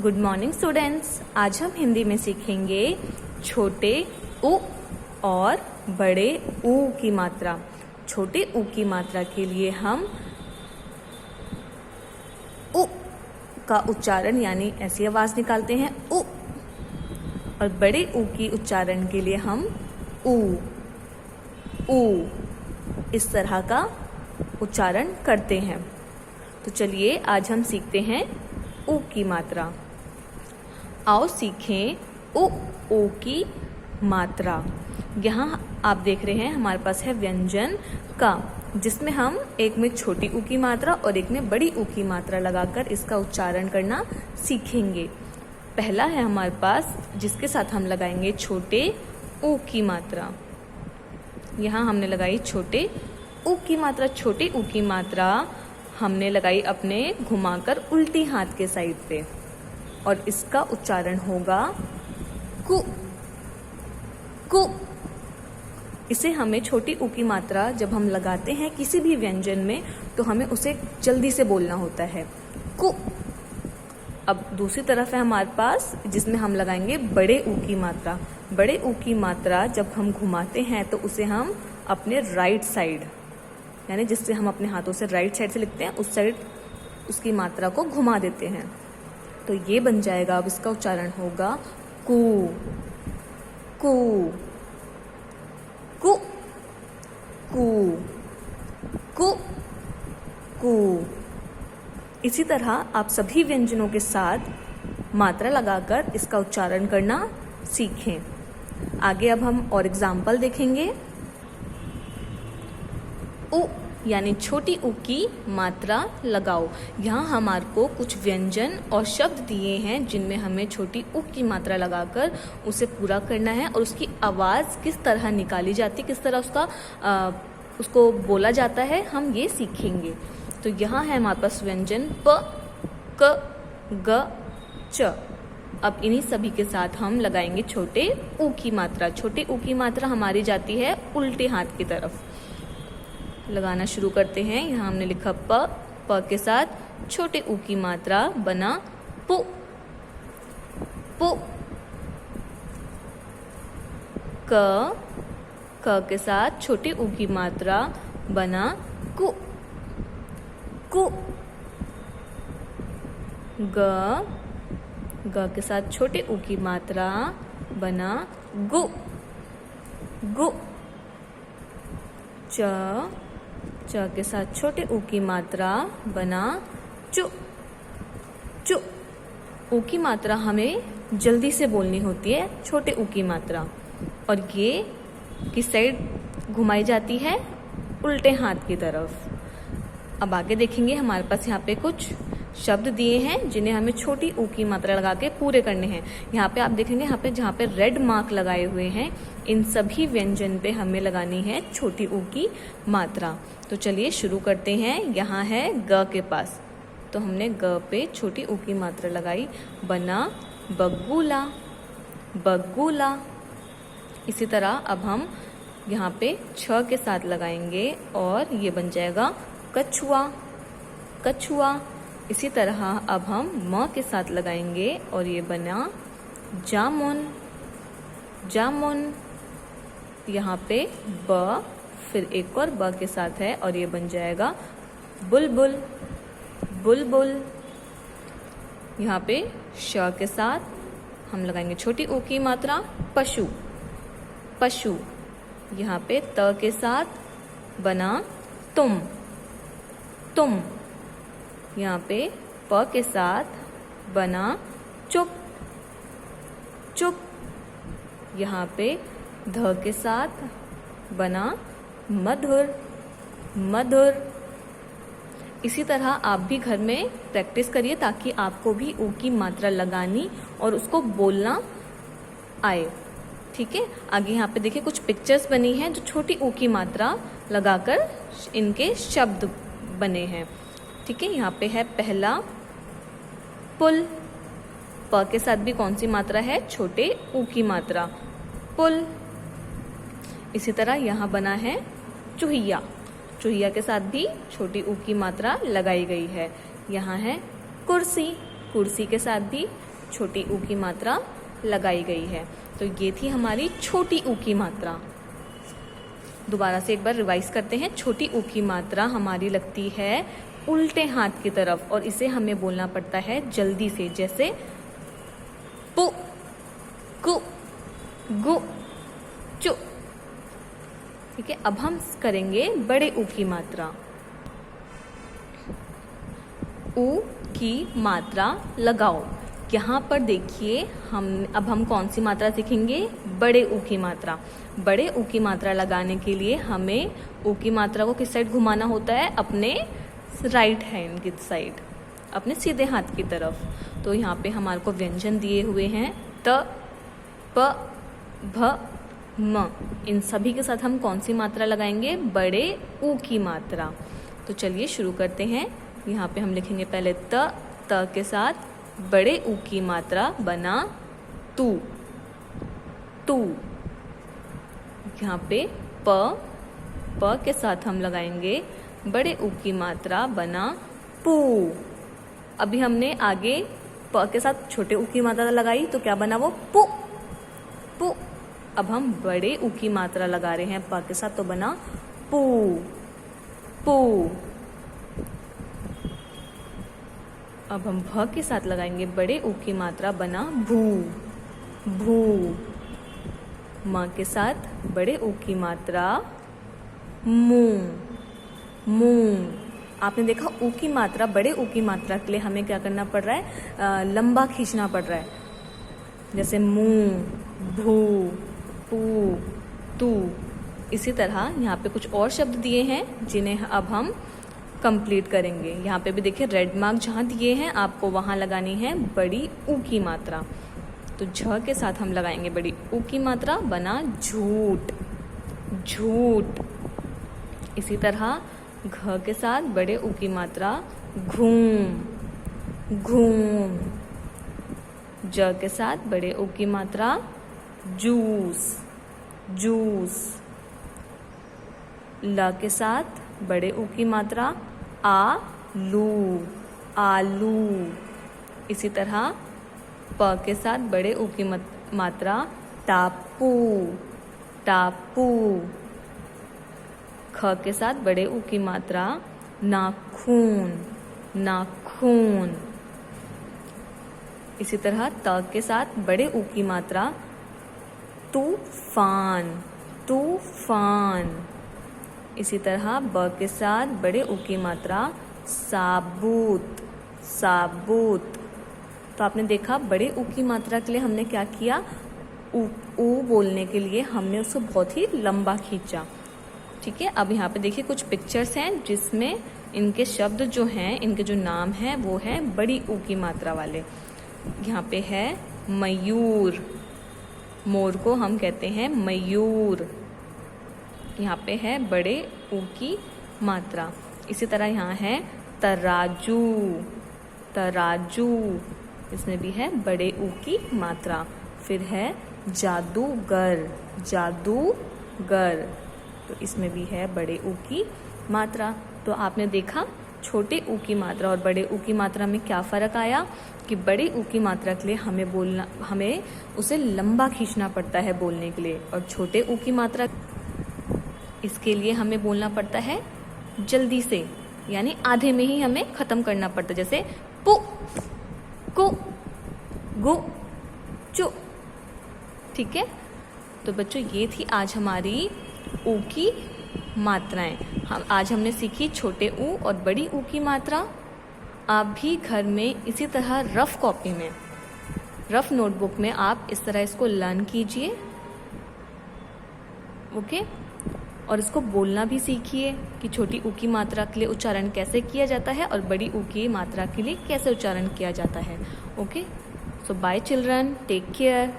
Good morning students. आज हम हिंदी में सीखेंगे छोटे उ और बड़े ऊ की मात्रा। छोटे ऊ की मात्रा के लिए हम उ का उच्चारण यानी ऐसी आवाज निकालते हैं उ, और बड़े ऊ की उच्चारण के लिए हम ऊ इस तरह का उच्चारण करते हैं। तो चलिए आज हम सीखते हैं ऊ की मात्रा। आओ सीखें उ ओ की मात्रा। यहाँ आप देख रहे हैं हमारे पास है व्यंजन का, जिसमें हम एक में छोटी ऊ की मात्रा और एक में बड़ी ऊ की मात्रा लगाकर इसका उच्चारण करना सीखेंगे। पहला है हमारे पास जिसके साथ हम लगाएंगे छोटे ऊ की मात्रा। यहाँ हमने लगाई छोटे ऊ की मात्रा। छोटे ऊ की मात्रा हमने लगाई अपने घुमाकर उल्टी हाथ के साइड पे, और इसका उच्चारण होगा कु कु। इसे हमें छोटी ऊ की मात्रा जब हम लगाते हैं किसी भी व्यंजन में तो हमें उसे जल्दी से बोलना होता है कु। अब दूसरी तरफ है हमारे पास जिसमें हम लगाएंगे बड़े ऊ की मात्रा। बड़े ऊ की मात्रा जब हम घुमाते हैं तो उसे हम अपने राइट साइड, यानी जिससे हम अपने हाथों से राइट साइड से लिखते हैं उस साइड उसकी मात्रा को घुमा देते हैं, तो ये बन जाएगा। अब इसका उच्चारण होगा कु कु कु कु कु कु। इसी तरह आप सभी व्यंजनों के साथ मात्रा लगाकर इसका उच्चारण करना सीखें। आगे अब हम और एग्जाम्पल देखेंगे। उ यानी छोटी ऊ की मात्रा लगाओ। यहाँ हमारे को कुछ व्यंजन और शब्द दिए हैं जिनमें हमें छोटी ऊ की मात्रा लगाकर उसे पूरा करना है, और उसकी आवाज़ किस तरह निकाली जाती है, किस तरह उसको बोला जाता है, हम ये सीखेंगे। तो यहाँ है हमारे पास व्यंजन प, क, ग, च। अब इन्हीं सभी के साथ हम लगाएंगे छोटे ऊ की मात्रा। छोटे ऊ की मात्रा हमारी जाती है उल्टे हाथ की तरफ। लगाना शुरू करते हैं। यहाँ हमने लिखा प के साथ छोटे ऊ की मात्रा बना पु पु। क के साथ छोटे ऊ की मात्रा बना कु कु। ग के साथ छोटे ऊ की मात्रा बना गु गु। च के साथ छोटे ऊ की मात्रा बना चु चु। ऊ की मात्रा हमें जल्दी से बोलनी होती है, छोटे ऊ की मात्रा, और ये किस साइड घुमाई जाती है, उल्टे हाथ की तरफ। अब आगे देखेंगे हमारे पास यहाँ पे कुछ शब्द दिए हैं जिन्हें हमें छोटी ऊ की मात्रा लगा के पूरे करने हैं। यहाँ पे आप देखेंगे यहाँ पे जहाँ पे रेड मार्क लगाए हुए हैं इन सभी व्यंजन पे हमें लगानी है छोटी ऊ की मात्रा। तो चलिए शुरू करते हैं। यहाँ है ग के पास, तो हमने ग पे छोटी ऊ की मात्रा लगाई, बना बगुला बगुला। इसी तरह अब हम यहाँ पे छ के साथ लगाएंगे और ये बन जाएगा कछुआ कछुआ। इसी तरह अब हम म के साथ लगाएंगे और ये बना जामुन जामुन। यहाँ पे ब फिर एक और ब के साथ है और ये बन जाएगा बुलबुल बुलबुल। यहाँ पे श के साथ हम लगाएंगे छोटी ऊ की मात्रा पशु पशु। यहाँ पे त के साथ बना तुम तुम। यहाँ पे प के साथ बना चुप चुप। यहाँ पे ध के साथ बना मधुर मधुर। इसी तरह आप भी घर में प्रैक्टिस करिए ताकि आपको भी ऊ की मात्रा लगानी और उसको बोलना आए। ठीक है, आगे यहाँ पे देखिए कुछ पिक्चर्स बनी हैं जो छोटी ऊ की मात्रा लगाकर इनके शब्द बने हैं। ठीक है, यहाँ पे है पहला पुल। प के साथ भी कौन सी मात्रा है, छोटे ऊ की मात्रा पुल। इसी तरह यहाँ बना है चूहिया। चूहिया के साथ भी छोटी ऊ की मात्रा लगाई गई है। यहाँ है कुर्सी, कुर्सी के साथ भी छोटी ऊ की मात्रा लगाई गई है। तो ये थी हमारी छोटी ऊ की मात्रा। दोबारा से एक बार रिवाइज करते हैं। छोटी ऊ की मात्रा हमारी लगती है उल्टे हाथ की तरफ और इसे हमें बोलना पड़ता है जल्दी से, जैसे पु, कु, गु, चु। ठीक है, अब हम करेंगे बड़े ऊ की मात्रा। ऊ की मात्रा लगाओ। यहाँ पर देखिए अब हम कौन सी मात्रा सीखेंगे? बड़े ऊ की मात्रा। बड़े ऊ की मात्रा लगाने के लिए हमें ऊ की मात्रा को किस साइड घुमाना होता है? अपने राइट हैंड की साइड, अपने सीधे हाथ की तरफ। तो यहाँ पे हमारे को व्यंजन दिए हुए हैं त, प, भ, म। इन सभी के साथ हम कौन सी मात्रा लगाएंगे? बड़े ऊ की मात्रा। तो चलिए शुरू करते हैं। यहाँ पे हम लिखेंगे पहले त के साथ बड़े ऊ की मात्रा बना तू, तू। यहाँ पे प के साथ हम लगाएंगे बड़े ऊ की मात्रा बना पू। अभी हमने आगे प के साथ छोटे ऊ की मात्रा लगाई तो क्या बना? वो पु, पु। अब हम बड़े ऊ की मात्रा लगा रहे हैं प के साथ तो बना पू, पू। अब हम भ के साथ लगाएंगे बड़े ऊ की मात्रा बना भू, भू। म के साथ बड़े ऊ की मात्रा मू, मू। आपने देखा ऊ की मात्रा, बड़े ऊ की मात्रा के लिए हमें क्या करना पड़ रहा है? लंबा खींचना पड़ रहा है, जैसे मू, भू, पू, तू। इसी तरह यहाँ पे कुछ और शब्द दिए हैं जिन्हें अब हम कंप्लीट करेंगे। यहाँ पे भी देखिए रेड मार्क जहाँ दिए हैं आपको वहाँ लगानी है बड़ी ऊ की मात्रा। तो झ के साथ हम लगाएंगे बड़ी ऊ की मात्रा बना झूठ, झूठ। इसी तरह घ के साथ बड़े ऊ की मात्रा घूम, घूम। ज के साथ बड़े ऊ की मात्रा जूस, जूस। ल के साथ बड़े ऊ की मात्रा आलू, आलू। इसी तरह प के साथ बड़े ऊ की मात्रा टापू, टापू। ख के साथ बड़े ऊ की मात्रा नाखून, नाखून। इसी तरह त के साथ बड़े ऊ की मात्रा तूफान, तूफान। इसी तरह ब के साथ बड़े ऊ की मात्रा साबुत, साबुत। तो आपने देखा बड़े ऊ की मात्रा के लिए हमने क्या किया? ऊ बोलने के लिए हमने उसको बहुत ही लंबा खींचा। ठीक है, अब यहाँ पे देखिए कुछ पिक्चर्स हैं जिसमें इनके शब्द जो हैं, इनके जो नाम हैं वो हैं बड़ी ऊ की मात्रा वाले। यहाँ पे है मयूर, मोर को हम कहते हैं मयूर। यहाँ पे है बड़े ऊ की मात्रा। इसी तरह यहाँ है तराजू, तराजू। इसमें भी है बड़े ऊ की मात्रा। फिर है जादूगर, जादूगर। तो इसमें भी है बड़े ऊ की मात्रा। तो आपने देखा छोटे ऊ की मात्रा और बड़े ऊ की मात्रा में क्या फ़र्क आया कि बड़े ऊ की मात्रा के लिए हमें उसे लंबा खींचना पड़ता है बोलने के लिए, और छोटे ऊ की मात्रा इसके लिए हमें बोलना पड़ता है जल्दी से, यानी आधे में ही हमें ख़त्म करना पड़ता है, जैसे पु, कु, गु, चु। ठीक है, तो बच्चों ये थी आज हमारी ऊ की मात्राएं। आज हमने सीखी छोटे ऊ और बड़ी ऊ की मात्रा। आप भी घर में इसी तरह रफ कॉपी में, रफ नोटबुक में आप इस तरह इसको लर्न कीजिए। ओके, और इसको बोलना भी सीखिए कि छोटी ऊ की मात्रा के लिए उच्चारण कैसे किया जाता है और बड़ी ऊ की मात्रा के लिए कैसे उच्चारण किया जाता है। Okay, so bye children, take care.